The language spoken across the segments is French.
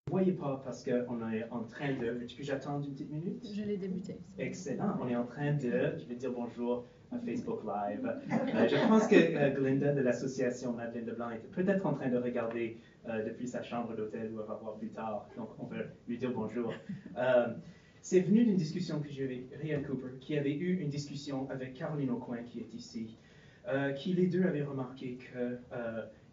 Vous ne voyez pas parce qu'on est en train de... Veux-tu que j'attende une petite minute? Je l'ai débuté. Excellent. On est en train de... Je vais dire bonjour à Facebook Live. Je pense que Glinda de l'association Madeleine Leblanc était peut-être en train de regarder depuis sa chambre d'hôtel où elle va voir plus tard. Donc, on peut lui dire bonjour. C'est venu d'une discussion que j'ai eue avec Ryan Cooper, qui avait eu une discussion avec Caroline Aucoin, qui est ici, qui les deux avaient remarqué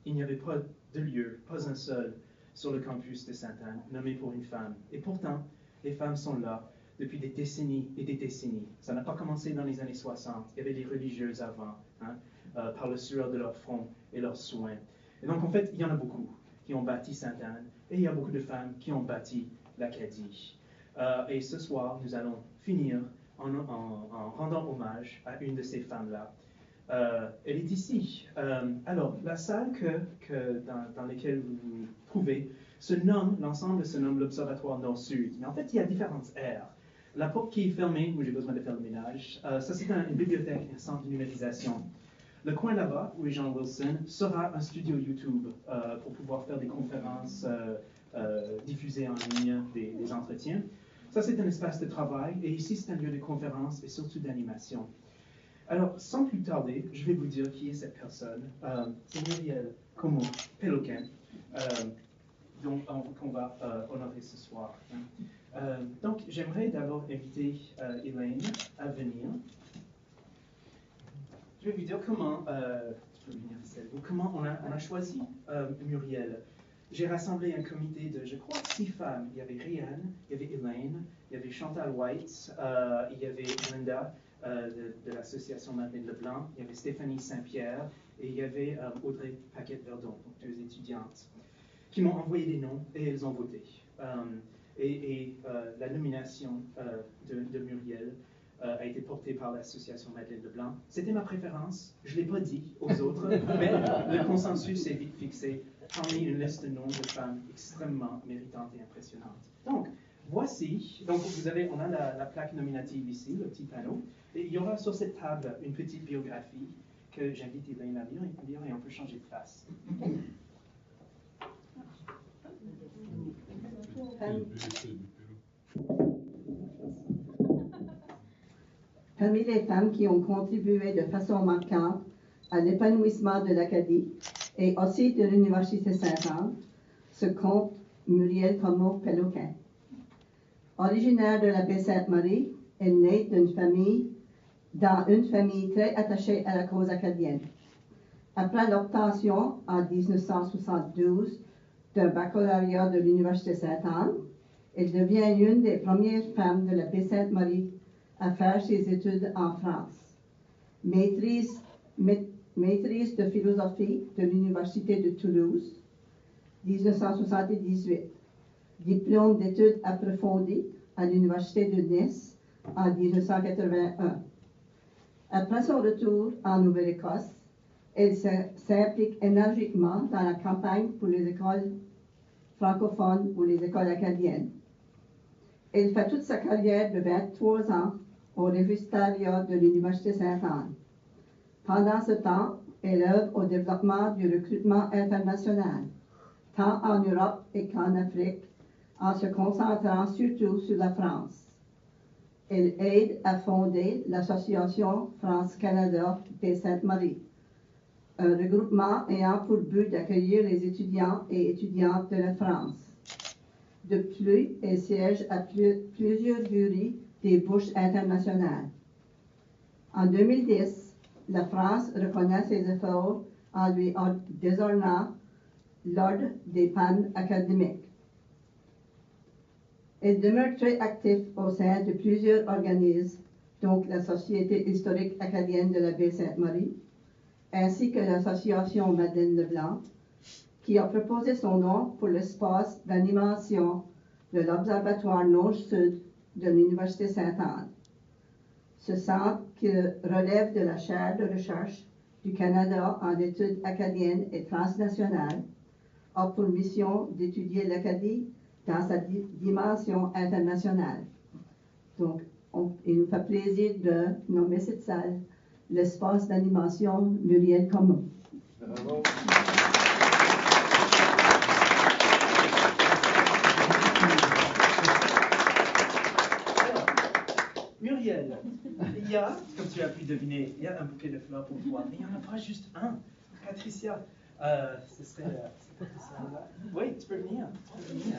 qu'il n'y avait pas de lieu, pas un seul, sur le campus de Sainte-Anne, nommé pour une femme. Et pourtant, les femmes sont là depuis des décennies et des décennies. Ça n'a pas commencé dans les années 60. Il y avait des religieuses avant, par le sueur de leur front et leurs soins. Et donc, en fait, il y en a beaucoup qui ont bâti Sainte-Anne, et il y a beaucoup de femmes qui ont bâti l'Acadie. Et ce soir, nous allons finir en rendant hommage à une de ces femmes-là. Elle est ici. Alors, la salle dans laquelle vous vous trouvez l'ensemble se nomme l'Observatoire Nord-Sud. Mais en fait, il y a différentes aires. La porte qui est fermée, où j'ai besoin de faire le ménage, ça c'est une bibliothèque, un centre de numérisation. Le coin là-bas, où est Jean Wilson, sera un studio YouTube pour pouvoir faire des conférences, diffuser en ligne des entretiens. Ça c'est un espace de travail, et ici c'est un lieu de conférence et surtout d'animation. Alors, sans plus tarder, je vais vous dire qui est cette personne. C'est Muriel Como-Péloquin, qu'on va honorer ce soir. Donc, j'aimerais d'abord inviter Elaine à venir. Je vais vous dire comment on a choisi Muriel. J'ai rassemblé un comité de, je crois, 6 femmes. Il y avait Ryan, il y avait Elaine, il y avait Chantal White, il y avait Linda de l'association Madeleine Leblanc, il y avait Stéphanie Saint-Pierre et il y avait Audrey Paquette-Verdon, donc 2 étudiantes, qui m'ont envoyé des noms et elles ont voté. La nomination de Muriel a été portée par l'association Madeleine Leblanc. C'était ma préférence, je ne l'ai pas dit aux autres, mais le consensus est vite fixé parmi une liste de noms de femmes extrêmement méritantes et impressionnantes. Donc, voici, on a la plaque nominative ici, le petit panneau, et il y aura sur cette table une petite biographie que j'invite Elaine à lire et on peut changer de place. Parmi les femmes qui ont contribué de façon marquante à l'épanouissement de l'Acadie et aussi de l'Université Sainte-Anne, se compte Muriel Como-Péloquin. Originaire de la baie Sainte-Marie, elle naît dans une famille très attachée à la cause acadienne. Après l'obtention en 1972 d'un baccalauréat de l'Université Sainte-Anne, elle devient une des premières femmes de la baie Sainte-Marie à faire ses études en France. Maîtrise de philosophie de l'Université de Toulouse, 1978. Diplôme d'études approfondies à l'Université de Nice en 1981. Après son retour en Nouvelle-Écosse, elle s'implique énergiquement dans la campagne pour les écoles francophones ou les écoles acadiennes. Elle fait toute sa carrière de 23 ans au réfectariat de l'Université Sainte-Anne. Pendant ce temps, elle œuvre au développement du recrutement international, tant en Europe et qu'en Afrique, en se concentrant surtout sur la France. Elle aide à fonder l'Association France-Canada des Sainte-Marie, un regroupement ayant pour but d'accueillir les étudiants et étudiantes de la France. De plus, elle siège à plusieurs jurys des bourses internationales. En 2010, la France reconnaît ses efforts en lui décernant l'ordre des Palmes académiques. Elle demeure très active au sein de plusieurs organismes, donc la Société historique acadienne de la baie Sainte-Marie, ainsi que l'Association Madeleine Leblanc, qui a proposé son nom pour l'espace d'animation de l'Observatoire Nord-Sud de l'Université Sainte-Anne. Ce centre, qui relève de la chaire de recherche du Canada en études acadiennes et transnationales, a pour mission d'étudier l'Acadie dans sa dimension internationale. Donc, il nous fait plaisir de nommer cette salle l'espace d'animation Muriel Como. Bravo. Il y a, comme tu as pu deviner, il y a un bouquet de fleurs pour toi. Mais il n'y en a pas juste un. Patricia, ce serait Patricia là. Oui, tu peux venir. Tu peux venir.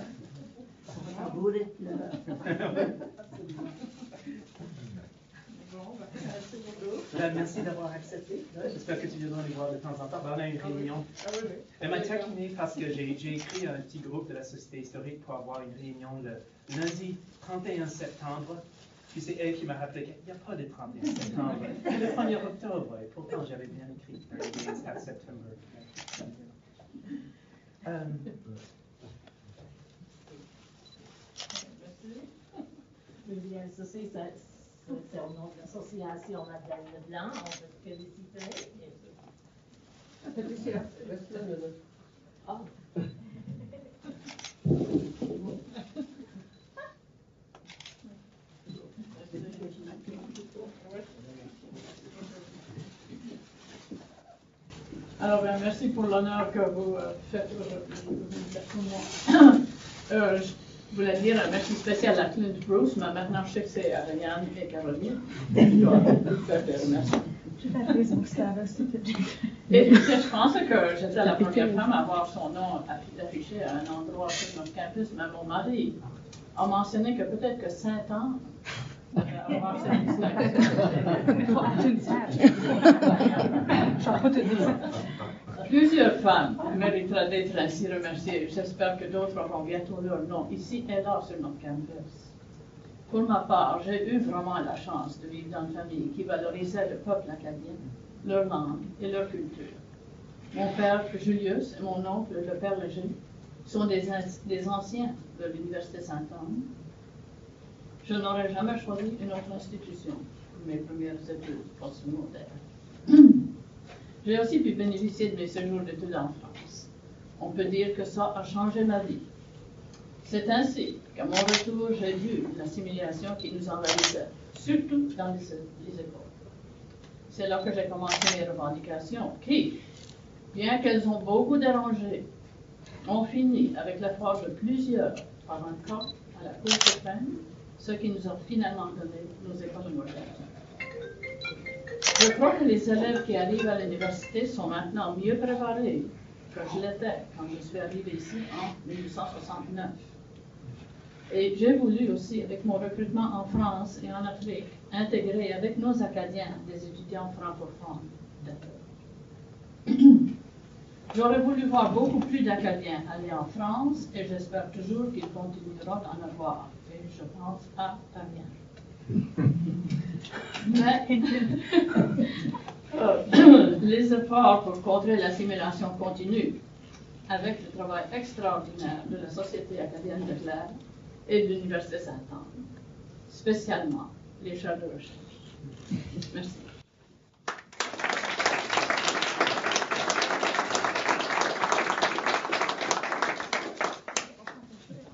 Merci d'avoir accepté. J'espère que tu viendras les voir de temps en temps. On a une réunion. Elle m'a taquiné parce que j'ai écrit à un petit groupe de la Société historique pour avoir une réunion le lundi 31 septembre. Puis c'est elle qui m'a rappelé qu'il n'y a pas de 31 septembre. C'est le 1er octobre. Et pourtant, j'avais bien écrit 31 septembre. Bien, ça, c'est au nom de l'association Madeleine Leblanc. On peut te féliciter, bien sûr. Patricia, reste là, minute. Ah. Alors, bien, merci pour l'honneur que vous faites pour moi. Je voulais dire un merci spécial à Clint Bruce, mais maintenant je sais que c'est Ariane et Caroline. Je dois vous faire des remerciements. Et je pense que j'étais la première femme à voir son nom affiché à un endroit sur notre campus, mais mon mari a mentionné que peut-être que Saint-Anne devait avoir cette distinction. Plusieurs femmes mériteraient d'être ainsi remerciées. J'espère que d'autres auront bientôt leur nom ici et là sur notre campus. Pour ma part, j'ai eu vraiment la chance de vivre dans une famille qui valorisait le peuple acadien, leur langue et leur culture. Mon père Julius et mon oncle, le père Léger, sont des anciens de l'Université Sainte-Anne. Je n'aurais jamais choisi une autre institution pour mes premières études postsecondaires. J'ai aussi pu bénéficier de mes séjours d'études en France. On peut dire que ça a changé ma vie. C'est ainsi qu'à mon retour, j'ai vu l'assimilation qui nous envahissait, surtout dans les écoles. C'est là que j'ai commencé mes revendications qui, bien qu'elles ont beaucoup dérangé, ont fini avec l'effort de plusieurs par un cas à la Cour suprême, ce qui nous a finalement donné nos écoles modernes. Je crois que les élèves qui arrivent à l'université sont maintenant mieux préparés que je l'étais quand je suis arrivée ici en 1869. Et j'ai voulu aussi, avec mon recrutement en France et en Afrique, intégrer avec nos Acadiens des étudiants francophones. J'aurais voulu voir beaucoup plus d'Acadiens aller en France et j'espère toujours qu'ils continueront d'en avoir. Et je pense à Fabien. Mais les efforts pour contrer l'assimilation continuent avec le travail extraordinaire de la Société acadienne de Claire et de l'Université Sainte-Anne, spécialement les chaires de recherche. Merci.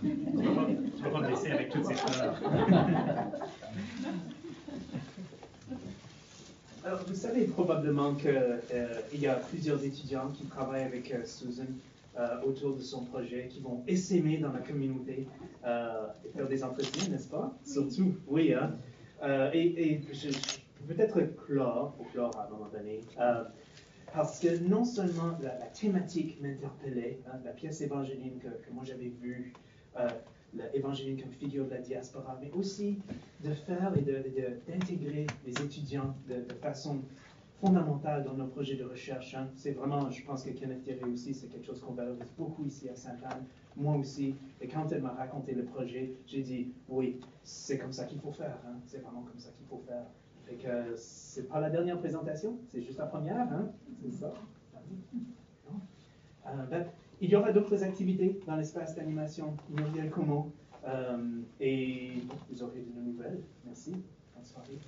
Je vais pas me laisser avec toutes ces fleurs. Alors, vous savez probablement qu'il y a plusieurs étudiants qui travaillent avec Susan autour de son projet, qui vont essaimer dans la communauté et faire des entretiens, n'est-ce pas? Surtout, oui. Hein? Et je peux peut-être clore à un moment donné, parce que non seulement la thématique m'interpellait, hein, la pièce Évangeline que moi j'avais vue, l'Évangeline comme figure de la diaspora, mais aussi de faire et d'intégrer les étudiants de façon fondamentale dans nos projets de recherche. Hein. C'est vraiment, je pense que Kenneth Thierry aussi, c'est quelque chose qu'on valorise beaucoup ici à Sainte-Anne, moi aussi. Et quand elle m'a raconté le projet, j'ai dit, oui, c'est comme ça qu'il faut faire. Hein. C'est vraiment comme ça qu'il faut faire. Fait que c'est pas la dernière présentation, c'est juste la première. Hein. C'est ça. Il y aura d'autres activités dans l'espace d'animation Muriel Como et vous aurez de nos nouvelles. Merci. Bonne soirée.